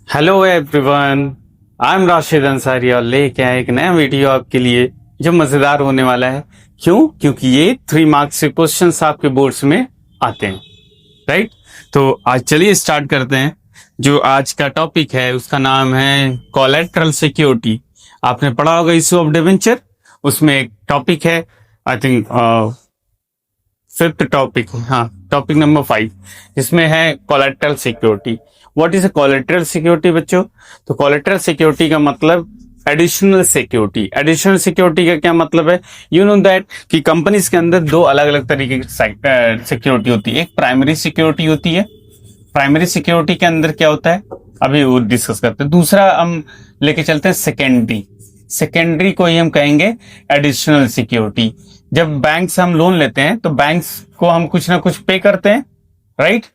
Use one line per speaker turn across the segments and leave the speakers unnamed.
Hello everyone, I am Rashid Ansari और लेके आए एक नया वीडियो आपके लिए जो मजेदार होने वाला है। क्यों? क्योंकि ये 3 मार्क्स के क्वेश्चंस आपके बोर्ड्स में आते हैं, राइट। तो आज चलिए स्टार्ट करते हैं। जो आज का टॉपिक है उसका नाम है कोलैटरल सिक्योरिटी। आपने पढ़ा होगा इशू ऑफ डिवेंचर, उसमें एक टॉपिक है, आई थिंक फिफ्थ टॉपिक, हाँ टॉपिक नंबर 5, इसमें है collateral security. What is a collateral security बच्चों? तो कोलैटरल सिक्योरिटी का मतलब एडिशनल सिक्योरिटी। एडिशनल सिक्योरिटी का क्या मतलब है? यू नो दैट कि कंपनीज के अंदर दो अलग अलग तरीके की सिक्योरिटी होती है। एक प्राइमरी सिक्योरिटी होती है। प्राइमरी सिक्योरिटी के अंदर क्या होता है अभी वो डिस्कस करते हैं। दूसरा हम लेके चलते हैं सेकेंडरी। सेकेंडरी को ही हम कहेंगे एडिशनल सिक्योरिटी। जब बैंक से हम लोन लेते हैं तो बैंक्स को हम कुछ ना कुछ पे करते हैं, राइट।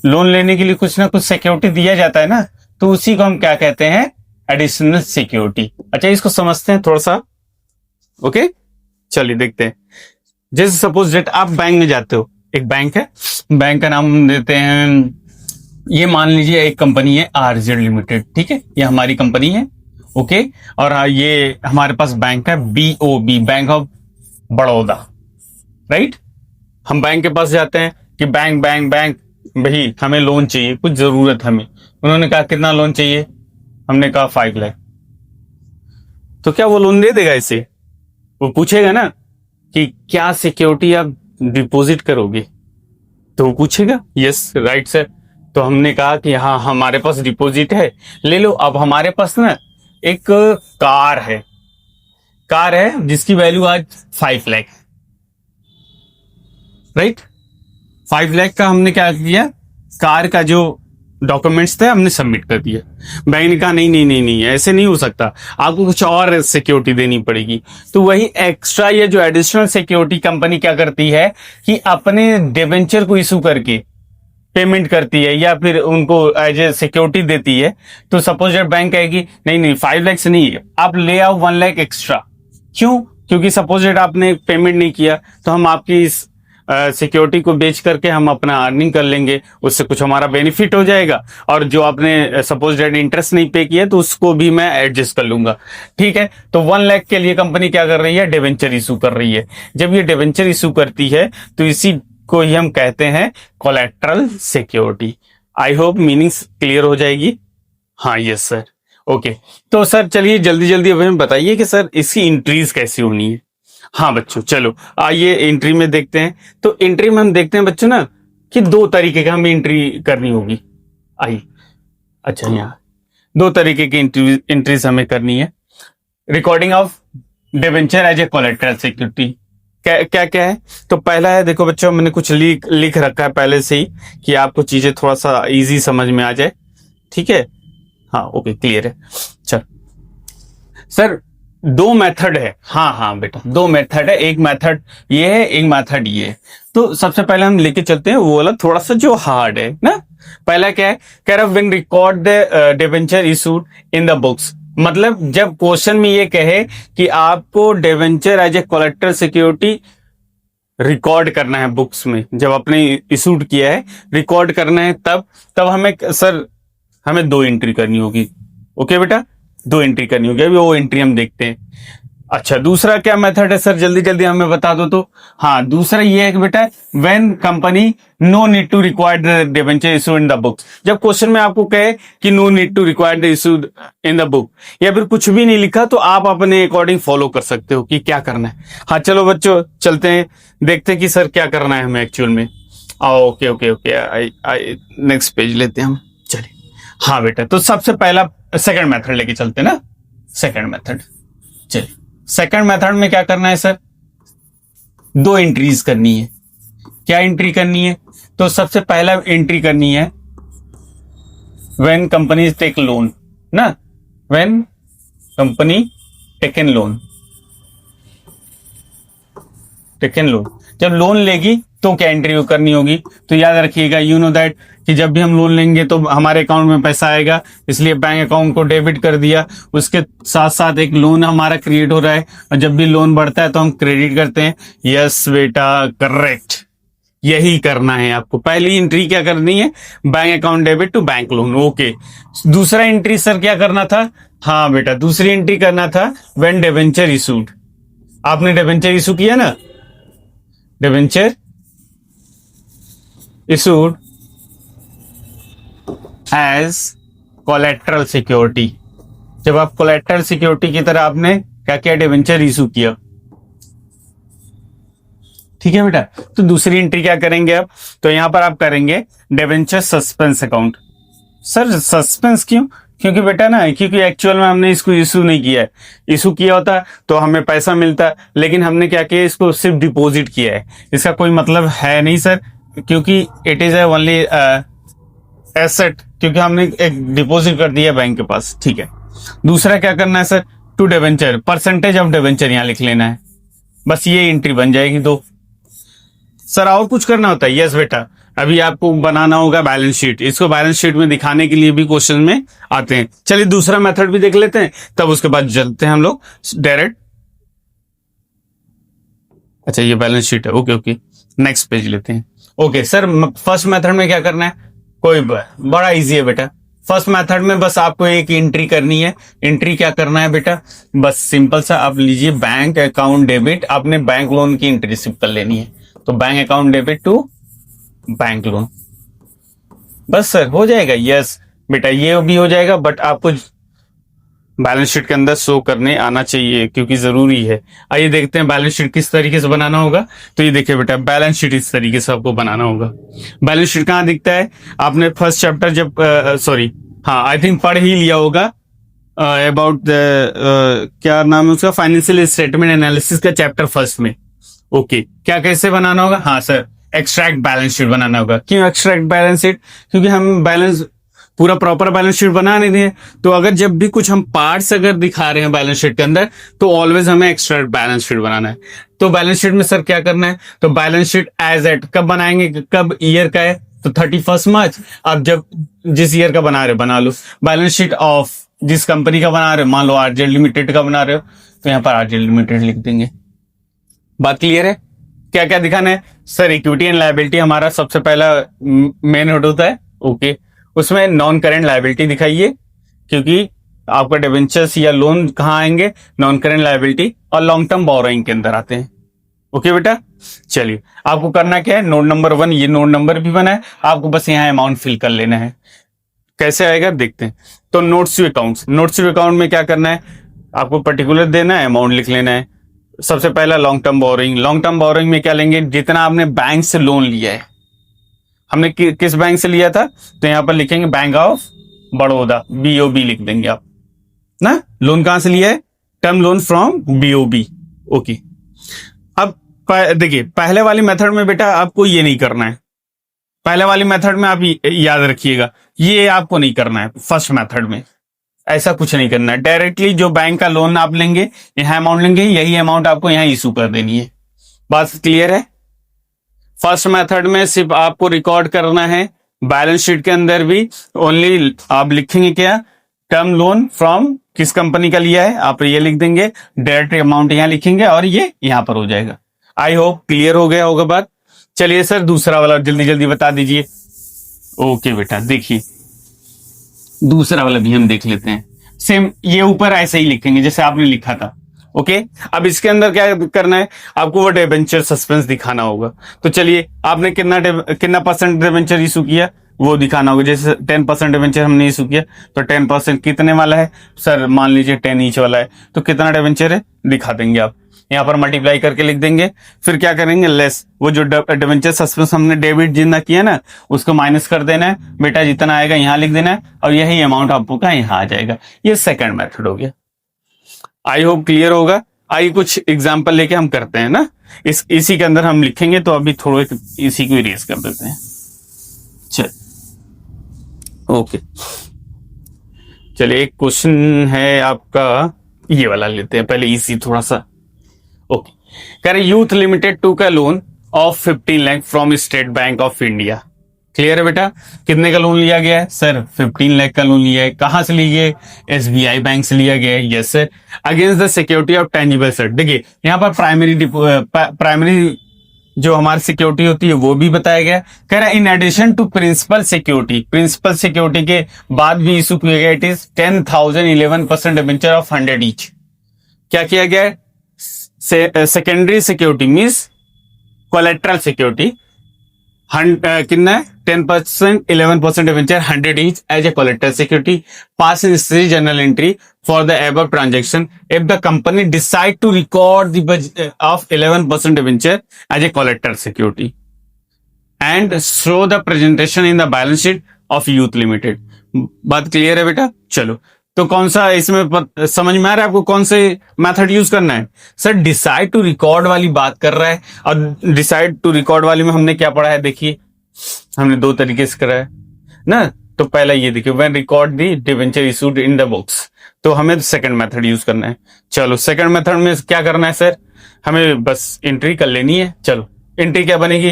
लोन लेने के लिए कुछ ना कुछ सिक्योरिटी दिया जाता है ना, तो उसी को हम क्या कहते हैं? Additional security. अच्छा, इसको समझते हैं थोड़ा सा। ओके, चलिए देखते हैं। जैसे सपोज डेट आप बैंक में जाते हो, एक बैंक है, बैंक का नाम हम देते हैं, ये मान लीजिए एक कंपनी है आरजेड लिमिटेड, ठीक है, ये हमारी कंपनी है। ओके, और ये हमारे पास बैंक है BOB, bank of Baroda, right. हम बैंक के पास जाते हैं कि बैंक बैंक बैंक भाई हमें लोन चाहिए, कुछ जरूरत हमें। उन्होंने कहा कितना लोन चाहिए? हमने कहा 5 लाख। तो क्या वो लोन दे देगा इसे? वो पूछेगा ना कि क्या सिक्योरिटी आप डिपॉजिट करोगे, तो वो पूछेगा यस राइट सर। तो हमने कहा कि हाँ हमारे पास डिपॉजिट है, ले लो। अब हमारे पास ना एक कार है जिसकी वैल्यू आज 5 लाख, राइट। 5 लाख का हमने क्या किया, कार का जो डॉक्यूमेंट्स थे हमने सबमिट कर दिया। बैंक ने कहा नहीं नहीं नहीं नहीं, ऐसे नहीं हो सकता, आपको कुछ और सिक्योरिटी देनी पड़ेगी। तो वही एक्स्ट्रा या जो एडिशनल सिक्योरिटी कंपनी क्या करती है कि अपने डिवेंचर को इशू करके पेमेंट करती है या फिर उनको एज ए सिक्योरिटी देती है। तो सपोज बैंक कहेगी नहीं नहीं 5 लाख से नहीं, आप ले आओ 1 लाख एक्स्ट्रा। क्यों? क्योंकि सपोज आपने पेमेंट नहीं किया तो हम आपकी इस सिक्योरिटी को बेच करके हम अपना अर्निंग कर लेंगे, उससे कुछ हमारा बेनिफिट हो जाएगा। और जो आपने सपोज इंटरेस्ट नहीं पे किया तो उसको भी मैं एडजस्ट कर लूंगा, ठीक है। तो 1 लाख के लिए कंपनी क्या कर रही है? डिवेंचर इशू कर रही है। जब ये डिवेंचर इशू करती है तो इसी को ही हम कहते हैं collateral security. I hope meanings clear हो जाएगी। हाँ यस सर, ओके। तो सर चलिए जल्दी जल्दी अब हमें बताइए कि सर इसकी एंट्रीज कैसी होनी है। हाँ बच्चों चलो आइए एंट्री में देखते हैं। तो एंट्री में हम देखते हैं बच्चों ना कि 2 तरीके का हमें एंट्री करनी होगी। आइए, अच्छा यहाँ 2 तरीके की एंट्रीज हमें करनी है। Recording of debenture as a collateral security क्या क्या क्या है? तो पहला है, देखो बच्चों मैंने कुछ लिख रखा है पहले से ही कि आपको चीजें थोड़ा सा इजी समझ में आ जाए, ठीक है। हाँ ओके, क्लियर है। चल सर 2 मेथड है, हाँ हाँ बेटा 2 मेथड है, एक मेथड ये है, एक मेथड ये है। तो सबसे पहले हम लेके चलते हैं वो वाला थोड़ा सा जो हार्ड है ना। पहला क्या है? कह रहा when record the debenture issued in the books. मतलब जब क्वेश्चन में ये कहे कि आपको debenture as a collateral security record करना है बुक्स में, जब आपने इशूड किया है रिकॉर्ड करना है, तब हमें सर हमें 2 एंट्री करनी होगी। ओके बेटा, 2 एंट्री करनी होगी। अभी वो एंट्री हम देखते हैं। अच्छा दूसरा क्या मेथड है सर? जल्दी जल्दी हमें बता दो। तो हाँ दूसरा ये है कि बेटा when company no need to require the debenture issue in the books. जब क्वेश्चन में आपको कहे कि no need to require the issue in the book या फिर कुछ भी नहीं लिखा, तो आप अपने अकॉर्डिंग फॉलो कर सकते हो कि क्या करना है। हाँ चलो बच्चों चलते हैं, देखते हैं कि सर क्या करना है हमें एक्चुअल में। Okay okay okay, next page लेते हैं हम। चलिए हाँ बेटा, तो सबसे पहला सेकंड मेथड लेके चलते हैं ना। सेकंड मेथड, चलिए सेकंड मेथड में क्या करना है सर? 2 एंट्रीज करनी है। क्या एंट्री करनी है? तो सबसे पहला एंट्री करनी है व्हेन कंपनी टेक लोन ना, व्हेन कंपनी टेकन लोन, जब लोन लेगी तो क्या एंट्री करनी होगी? तो याद रखिएगा, यू नो दैट कि जब भी हम लोन लेंगे तो हमारे अकाउंट में पैसा आएगा, इसलिए बैंक अकाउंट को डेबिट कर दिया। उसके साथ साथ एक लोन हमारा क्रिएट हो रहा है, और जब भी लोन बढ़ता है तो हम क्रेडिट करते हैं। यस बेटा, करेक्ट। यही करना है आपको। पहली एंट्री क्या करनी है, bank account debit to bank loan. Okay, दूसरा एंट्री सर क्या करना था, हाँ बेटा दूसरी एंट्री करना था व्हेन डिबेंचर इशूड। आपने डिबेंचर इशू किया ना, debenture issued as collateral security. जब आप कोलेट्रल सिक्योरिटी की तरह आपने क्या किया, डिबेंचर इशू किया। ठीक है बेटा, तो दूसरी एंट्री क्या करेंगे आप, तो यहां पर आप करेंगे debenture suspense account. Sir suspense क्यों, क्योंकि बेटा ना, क्योंकि एक्चुअल में हमने इसको इशू नहीं किया है। इशू किया होता तो हमें पैसा मिलता, लेकिन हमने क्या किया, इसको सिर्फ डिपॉजिट किया है। इसका कोई मतलब है नहीं सर, क्योंकि इट इज ओनली एसेट, क्योंकि हमने एक डिपॉजिट कर दिया बैंक के पास। ठीक है, दूसरा क्या करना है sir, to debenture, percentage of debenture यहां लिख लेना है, बस ये एंट्री बन जाएगी दो। सर और कुछ करना होता है, यस बेटा, अभी आपको बनाना होगा बैलेंस शीट। इसको बैलेंस शीट में दिखाने के लिए भी क्वेश्चन में आते हैं। चलिए दूसरा मेथड भी देख लेते हैं, तब उसके बाद चलते हैं हम लोग डायरेक्ट। अच्छा ये बैलेंस शीट है, ओके ओके, नेक्स्ट पेज लेते हैं। ओके सर, फर्स्ट मेथड में क्या करना है, कोई बड़ा इजी है बेटा। फर्स्ट मेथड में बस आपको एक एंट्री करनी है। एंट्री क्या करना है बेटा, बस सिंपल सा आप लीजिए बैंक अकाउंट डेबिट, आपने बैंक लोन की एंट्री सिर्फ कर लेनी है। तो bank account debit to bank loan, बस सर हो जाएगा। यस बेटा ये भी हो जाएगा, बट आपको बैलेंस शीट के अंदर शो करने आना चाहिए, क्योंकि जरूरी है। आइए देखते हैं बैलेंस शीट किस तरीके से बनाना होगा। तो ये देखिए बेटा, बैलेंस शीट इस तरीके से आपको बनाना होगा। बैलेंस शीट कहाँ दिखता है, आपने फर्स्ट चैप्टर जब सॉरी हाँ आई थिंक पढ़ ही लिया होगा अबाउट क्या नाम है उसका, फाइनेंशियल स्टेटमेंट एनालिसिस का चैप्टर फर्स्ट में। ओके क्या कैसे बनाना होगा, हाँ सर एक्सट्रैक्ट बैलेंस शीट बनाना होगा। क्यों एक्सट्रैक्ट बैलेंस शीट, क्योंकि हम बैलेंस पूरा प्रॉपर बैलेंस शीट बना नहीं रहे, तो अगर जब भी कुछ हम पार्ट्स अगर दिखा रहे हैं बैलेंस शीट के अंदर, तो ऑलवेज हमें एक्सट्रैक्ट बैलेंस शीट बनाना है। तो बैलेंस शीट में सर क्या करना है, तो बैलेंस शीट एज एट कब बनाएंगे, कब ईयर का है, तो 31 मार्च। आप जब जिस ईयर का बना रहे बना लो। बैलेंस शीट ऑफ जिस कंपनी का बना रहे, मान लो आरजेड लिमिटेड का बना रहे हो, तो यहाँ पर आरजेड लिमिटेड लिख देंगे। बात क्लियर है, क्या क्या दिखाना है सर, इक्विटी एंड लायबिलिटी हमारा सबसे पहला मेन हेड होता है। ओके, उसमें नॉन करेंट लायबिलिटी दिखाइए, क्योंकि आपका डिबेंचर्स या लोन कहाँ आएंगे, नॉन करेंट लायबिलिटी और लॉन्ग टर्म बोरोइंग के अंदर आते हैं। ओके बेटा, चलिए आपको करना क्या है, नोट नंबर 1, ये नोट नंबर भी बना है, आपको बस यहाँ अमाउंट फिल कर लेना है। कैसे आएगा देखते हैं। तो notes to accounts, notes to account में क्या करना है, आपको पर्टिकुलर देना है, अमाउंट लिख लेना है। सबसे पहला long term borrowing, long term borrowing में क्या लेंगे, जितना आपने बैंक से लोन लिया है। हमने किस बैंक से लिया था, तो यहां पर लिखेंगे बैंक ऑफ बड़ौदा, बीओबी लिख देंगे आप ना। लोन कहां से लिया है, term loan from BOB. Okay, अब देखिए पहले वाली मेथड में बेटा आपको ये नहीं करना है। पहले वाली मेथड में आप याद रखिएगा, ये आपको नहीं करना है। फर्स्ट मेथड में ऐसा कुछ नहीं करना है, डायरेक्टली जो बैंक का लोन आप लेंगे, यहां अमाउंट लेंगे, यही अमाउंट आपको यहां इशू कर देनी है। बात क्लियर है। फर्स्ट मेथड में सिर्फ आपको रिकॉर्ड करना है, बैलेंस शीट के अंदर भी ओनली आप लिखेंगे क्या, टर्म लोन फ्रॉम किस कंपनी का लिया है, आप ये लिख देंगे, डायरेक्ट अमाउंट यहां लिखेंगे और ये यहां पर हो जाएगा। आई होप क्लियर हो गया होगा बात। चलिए सर दूसरा वाला जल्दी जल्दी बता दीजिए। ओके बेटा देखिए दूसरा वाला भी हम देख लेते हैं। सेम ये ऊपर ऐसे ही लिखेंगे जैसे आपने लिखा था। ओके, अब इसके अंदर क्या करना है, आपको वो डिबेंचर सस्पेंस दिखाना होगा। तो चलिए आपने कितना परसेंट डिबेंचर इशू किया वो दिखाना होगा। जैसे 10% डिबेंचर हमने इशू किया, तो 10% कितने वाला है सर, मान लीजिए 10 ईच वाला है, तो कितना डिबेंचर है दिखा देंगे आप। यहाँ पर मल्टीप्लाई करके लिख देंगे, फिर क्या करेंगे, लेस वो जो डिबेंचर सस्पेंस हमने डेबिट जितना किया ना, उसको माइनस कर देना है बेटा, जितना आएगा यहाँ लिख देना है और यही अमाउंट आपका यहाँ आ जाएगा। ये सेकंड मेथड हो गया। आई होप क्लियर होगा। आइए कुछ एग्जाम्पल लेके हम करते हैं ना, इसी के अंदर हम लिखेंगे। तो अभी थोड़े इसी को इरेज कर देते हैं। चल ओके, चलिए एक क्वेश्चन है आपका, ये वाला लेते हैं पहले इसी थोड़ा सा। ओके, कह रहे यूथ लिमिटेड टू का loan of 15 lakh from state bank of India. Clear है बेटा, कितने का लोन लिया गया है सर, 15 लाख का लोन लिया है। कहां से लिया है, एसबीआई बैंक से लिया गया है। Yes sir, against the security of tangible set. देखिए यहाँ पर प्राइमरी जो हमारी सिक्योरिटी होती है वो भी बताया गया। कह रहा है in addition to principal security, principal security के बाद भी इशू किया गया it is 10,000 11% debenture of 100 each. क्या किया गया है? Secondary security means collateral security कितना है? 10% 11% debenture 100 each as a collateral security pass necessary journal entry for the above transaction if the company decide to record the of 11% debenture as a collateral security and show the presentation in the balance sheet of youth limited. बात clear है बेटा? चलो, तो कौन सा इसमें समझ में आ रहा है आपको कौन से मेथड यूज करना है? सर डिसाइड टू रिकॉर्ड वाली बात कर रहा है, और डिसाइड टू रिकॉर्ड वाली में हमने क्या पढ़ा है? देखिए हमने दो तरीके से करा है ना। तो पहला ये देखिए when record the debenture issued in the books, तो हमें सेकंड मेथड यूज करना है। चलो सेकंड मेथड में क्या करना है सर? हमें बस एंट्री कर लेनी है। चलो एंट्री क्या बनेगी?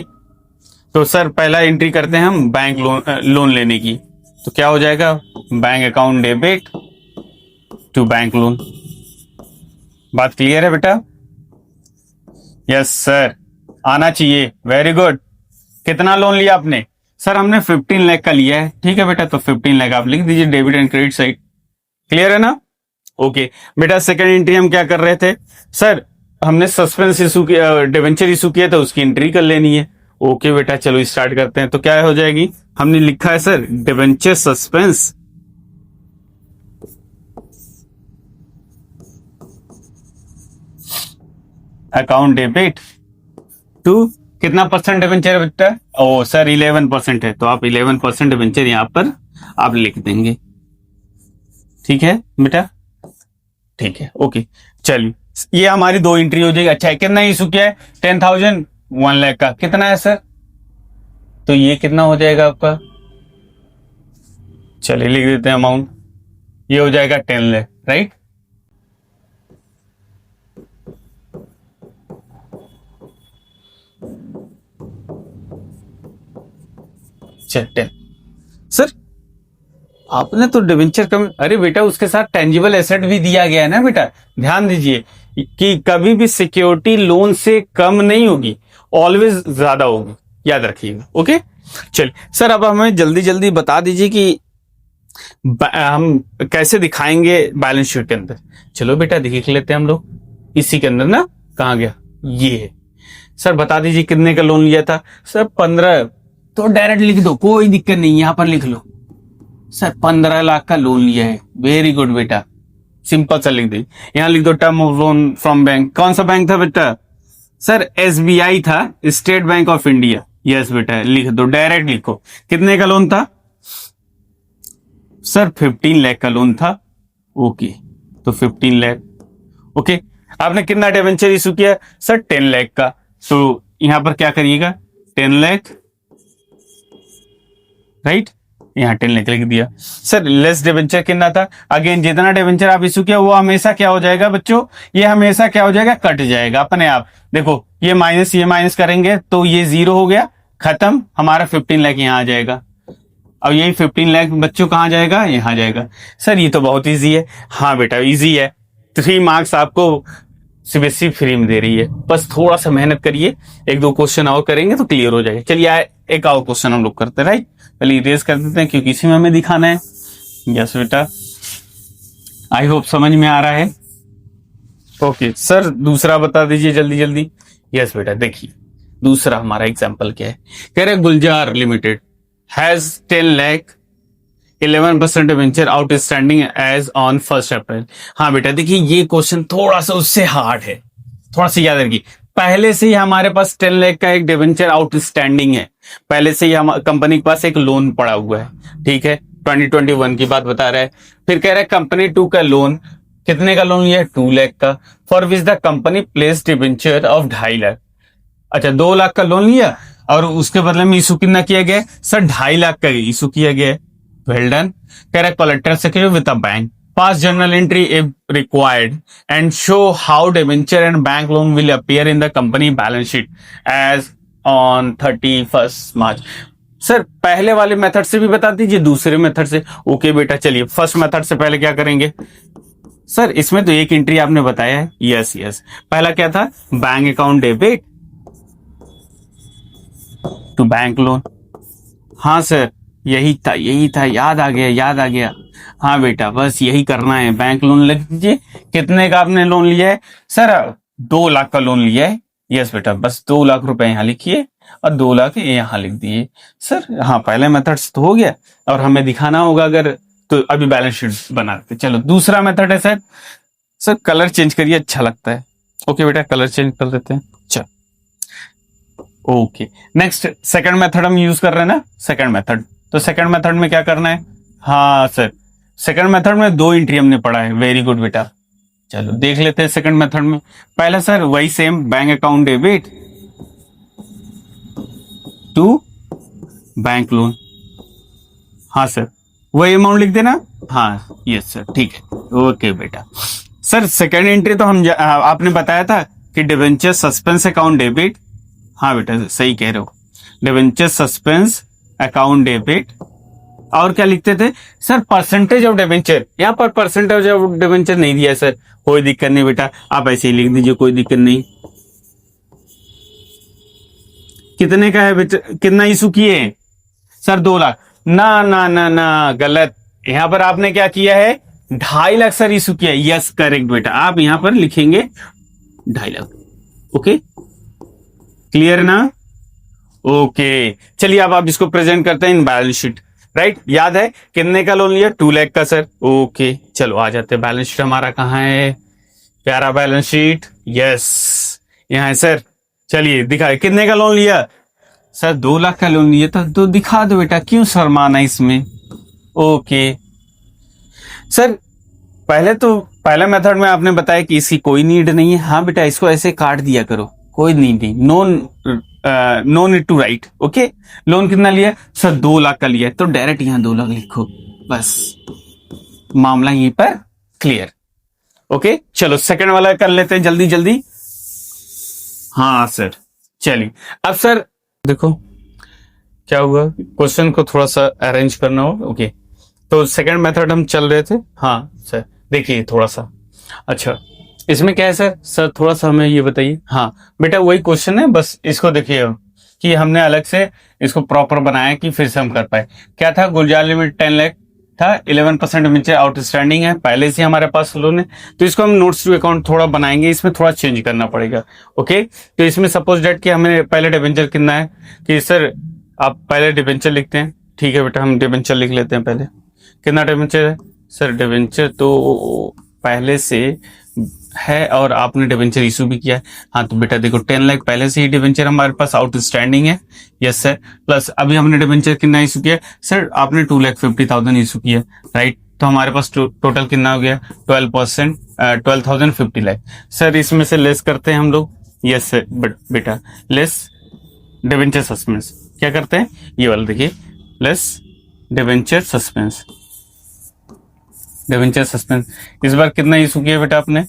तो सर पहला एंट्री करते हैं हम बैंक लोन लेने की। तो क्या हो जाएगा? Bank account debit to bank loan. बात क्लियर है बेटा? यस सर, आना चाहिए। Very good. कितना लोन लिया आपने? सर हमने 15 लाख का लिया है। ठीक है बेटा, तो 15 लाख आप लिख दीजिए debit and credit side. Clear है ना? ओके बेटा, सेकंड एंट्री हम क्या कर रहे थे? सर हमने सस्पेंस इशू किया, डिबेंचर इशू किया था, उसकी एंट्री कर लेनी है। ओके बेटा, चलो स्टार्ट करते हैं। तो क्या हो जाएगी? हमने लिखा है sir debenture suspense account debit to कितना परसेंट डिबेंचर बेटा? ओ सर 11% है, तो आप 11% डिबेंचर यहां पर आप लिख देंगे। ठीक है बेटा? ठीक है, ओके। चलिए ये हमारी दो एंट्री हो जाएगी। अच्छा, कितना इशू किया है? 10,000 1 लाख का कितना है सर? तो ये कितना हो जाएगा आपका? चलिए लिख देते हैं अमाउंट, ये हो जाएगा 10 लाख, राइट? चल सर आपने तो डिबेंचर कम, अरे बेटा उसके साथ टेंजिबल एसेट भी दिया गया है ना बेटा। ध्यान दीजिए कि कभी भी सिक्योरिटी लोन से कम नहीं होगी, ऑलवेज ज्यादा होगी, याद रखिएगा। ओके चलिए सर, अब हमें जल्दी जल्दी बता दीजिए कि हम कैसे दिखाएंगे बैलेंस शीट के अंदर। चलो बेटा देख लेते हैं हम लोग इसी के अंदर ना। कहाँ गया? ये है सर। बता दीजिए कितने का लोन लिया था? सर 15। तो डायरेक्ट लिख दो, कोई दिक्कत नहीं, यहां पर लिख लो सर 15 लाख का लोन लिया है। वेरी गुड बेटा, सिंपल सा लिख दे। यहां लिख दो term of loan from bank. कौन सा बैंक था बेटा? सर एसबीआई था, state bank of India. Yes बेटा, लिख दो, डायरेक्ट लिखो। कितने का लोन था? सर 15 लाख का लोन था। ओके, तो 15 लाख। ओके, आपने कितना डिबेंचर इशू किया? सर 10 लाख का। तो यहां पर क्या करिएगा? 10 लाख, राइट? यहाँ 10 लाख लिख दिया। सर लेस डिबेंचर कितना था? अगेन जितना डिबेंचर आप इशू किया वो हमेशा क्या हो जाएगा बच्चों? ये हमेशा क्या हो जाएगा? कट जाएगा अपने आप। देखो ये माइनस करेंगे तो ये 0 हो गया, खत्म। हमारा 15 लाख यहाँ आ जाएगा। अब यही 15 लाख बच्चों कहाँ जाएगा? यहाँ जाएगा। सर ये तो बहुत ईजी है। हाँ बेटा ईजी है। 3 मार्क्स आपको सीबीएसई फ्री में दे रही है, बस थोड़ा सा मेहनत करिए, 1-2 क्वेश्चन और करेंगे तो क्लियर हो जाएगा। चलिए एक और क्वेश्चन हम लोग करते हैं, राइट? पहले इरेज कर देते हैं क्योंकि इसी में हमें दिखाना है। यस बेटा, आई होप समझ में आ रहा है। ओके सर दूसरा बता दीजिए जल्दी जल्दी। यस बेटा, देखिए दूसरा हमारा एग्जाम्पल क्या है। कह रहे Gulzar limited has 10 lakh 11% debenture outstanding as on 1 April. हाँ बेटा देखिए ये क्वेश्चन थोड़ा सा उससे हार्ड है, थोड़ा सा याद रखिए। पहले से ही हमारे पास 10 लाख का एक डिबेंचर आउटस्टैंडिंग है, पहले से ही हम कंपनी के पास एक लोन पड़ा हुआ है। ठीक है, 2021 की बात बता रहा है। फिर कह रहा है कंपनी 2 का लोन, कितने का लोन लिया है? 2 लाख का, for which the company place debenture of 2.5 lakh. अच्छा 2 लाख का लोन लिया और उसके बदले में इशू कितना किया गया? सर 2.5 लाख का इशू किया गया है। Well done. कह रहा है collateral security with a bank, pass journal entry if required and show how debenture and bank loan will appear in the company balance sheet as on 31 March. Sir पहले वाले method से भी बता दीजिए, दूसरे मेथड से। ओके बेटा चलिए फर्स्ट मेथड से पहले क्या करेंगे? सर इसमें तो एक एंट्री आपने बताया है। यस यस, पहला क्या था? Bank account debit to bank loan. हाँ सर, यही था, याद आ गया। हाँ बेटा, बस यही करना है, बैंक लोन लिख दीजिए। कितने का आपने लोन लिया है? सर 2 लाख का लोन लिया है। यस बेटा, बस 2 लाख रुपए यहाँ लिखिए और 2 लाख यहाँ लिख दिए। सर हाँ, पहले मेथड से तो हो गया और हमें दिखाना होगा अगर, तो अभी बैलेंस शीट बनाते। चलो दूसरा मेथड है सर कलर चेंज करिए, अच्छा लगता है। ओके बेटा, कलर चेंज कर देते हैं। चल ओके, नेक्स्ट सेकंड मेथड हम यूज कर रहे हैं ना, सेकंड मेथड। तो सेकंड मेथड में क्या करना है? हाँ सर, सेकंड मेथड में 2 एंट्री हमने पढ़ा है। वेरी गुड बेटा, चलो देख लेते हैं सेकंड मेथड में। पहला सर वही same, bank account debit to bank loan. हाँ सर, वही अमाउंट लिख देना। हाँ यस सर, ठीक है, ओके बेटा। सर सेकंड एंट्री तो हम आपने बताया था कि डिवेंचर सस्पेंस अकाउंट डेबिट। हाँ बेटा, सही कह रहे हो, डिवेंचर सस्पेंस अकाउंट डेबिट। और क्या लिखते थे सर? Percentage of debenture. यहाँ पर परसेंटेज ऑफ डिवेंचर नहीं दिया है सर, कोई दिक्कत नहीं बेटा, आप ऐसे ही लिख दीजिए, कोई दिक्कत नहीं। कितने का है बेटा? कितना इशू किए हैं सर? 2 लाख। ना ना ना ना, गलत। यहाँ पर आपने क्या किया है? 2.5 लाख सर इशू किया है। यस करेक्ट बेटा, आप यहाँ पर लिखेंगे 2.5 लाख। ओके, क्लियर ना? ओके, चलिए अब आप इसको प्रेजेंट करते हैं इन बैलेंस शीट। राइट, याद है कितने का लोन लिया? 2 लाख का सर। ओके, चलो आ जाते हैं। बैलेंस शीट हमारा कहाँ है? प्यारा बैलेंस शीट, यस यहाँ है सर। चलिए दिखाए, कितने का लोन लिया सर? 2 लाख का लोन लिया था। तो दिखा दो बेटा, क्यों शर्माना इसमें। ओके सर, पहले मेथड में आपने बताया कि इसकी कोई नीड नहीं है। हाँ बेटा, इसको ऐसे काट दिया करो, कोई नीड नहीं, no need to write. Okay, loan कितना लिया सर? 2 लाख का लिया, तो डायरेक्ट यहाँ 2 लाख लिखो, बस मामला यहीं पर क्लियर। ओके, चलो सेकंड वाला कर लेते हैं जल्दी जल्दी। हाँ सर, चलिए अब सर देखो क्या हुआ, क्वेश्चन को थोड़ा सा अरेंज करना होगा। ओके, तो सेकंड मेथड हम चल रहे थे। हाँ सर, देखिए थोड़ा सा, अच्छा इसमें क्या है सर थोड़ा सा हमें ये बताइए। हाँ बेटा, वही क्वेश्चन है, बस इसको देखिए कि हमने अलग से इसको प्रॉपर बनाया कि फिर से हम कर पाए। क्या था? गुलजार लिमिट 10 लाख था, 11% डिबेंचर आउटस्टैंडिंग है, पहले से हमारे पास लोन है। तो इसको हम नोट्स टू अकाउंट थोड़ा बनाएंगे, इसमें थोड़ा चेंज करना पड़ेगा। ओके, तो इसमें सपोज डेट कि हमें पहले डिबेंचर कितना है, कि सर आप पहले डिबेंचर लिखते हैं। ठीक है बेटा, हम डिबेंचर लिख लेते हैं पहले। कितना डिबेंचर है सर? डिबेंचर तो पहले से है और आपने डिबेंचर इशू भी किया है। हाँ तो बेटा देखो, 10 लाख पहले से ही डिबेंचर हमारे पास आउटस्टैंडिंग है। यस सर, प्लस अभी हमने डिबेंचर कितना इशू किया सर? आपने 2,50,000 इशू किया। राइट, तो हमारे पास टोटल कितना हो गया? 12%, 12,50 लाख। सर इसमें से लेस करते हैं हम लोग। यस सर, बट बेटा लेस डिबेंचर सस्पेंस क्या करते हैं? ये वाला देखिए, less debenture suspense. Debenture suspense इस बार कितना इशू किया बेटा आपने?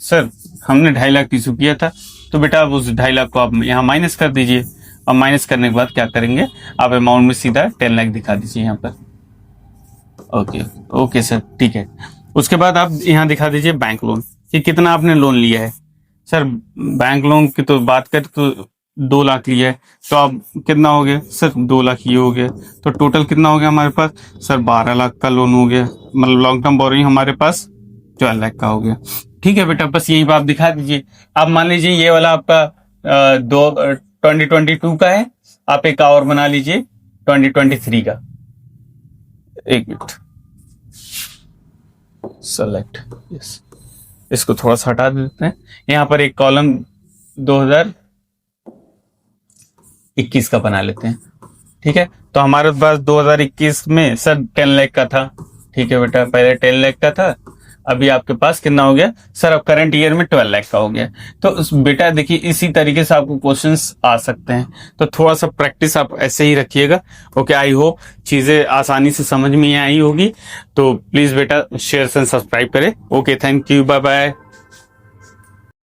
सर हमने 2.5 लाख इशू किया था। तो बेटा आप उस 2.5 लाख को आप यहाँ माइनस कर दीजिए, और माइनस करने के बाद क्या करेंगे, आप अमाउंट में सीधा 10 लाख दिखा दीजिए यहाँ पर। ओके ओके सर, ठीक है। उसके बाद आप यहाँ दिखा दीजिए बैंक लोन कि कितना आपने लोन लिया है। सर बैंक लोन की तो बात करें तो 2 लाख लिया है, तो अब कितना हो गया सर? 2 लाख ये हो गया, तो टोटल कितना हो गया हमारे पास? सर 12 लाख का लोन हो गया, मतलब लॉन्ग टर्म बोरिंग हमारे पास 12 लाख का हो गया। ठीक है बेटा, बस यही आप दिखा दीजिए। आप मान लीजिए ये वाला आपका 2022 का है, आप एक और बना लीजिए 2023 का। एक मिनट, सेलेक्ट, यस, इसको थोड़ा सा हटा देते हैं। यहाँ पर एक कॉलम 2021 का बना लेते हैं। ठीक है, तो हमारे पास 2021 में सर 10 लाख का था। ठीक है बेटा, पहले 10 लाख का था, अभी आपके पास कितना हो गया सर? अब करंट ईयर में 12 लाख का हो गया। तो बेटा देखिए, इसी तरीके से आपको क्वेश्चंस आ सकते हैं, तो थोड़ा सा प्रैक्टिस आप ऐसे ही रखिएगा। ओके, आई होप चीजें आसानी से समझ में आई होगी। तो प्लीज बेटा शेयर एंड सब्सक्राइब करें। Okay, thank you, bye bye.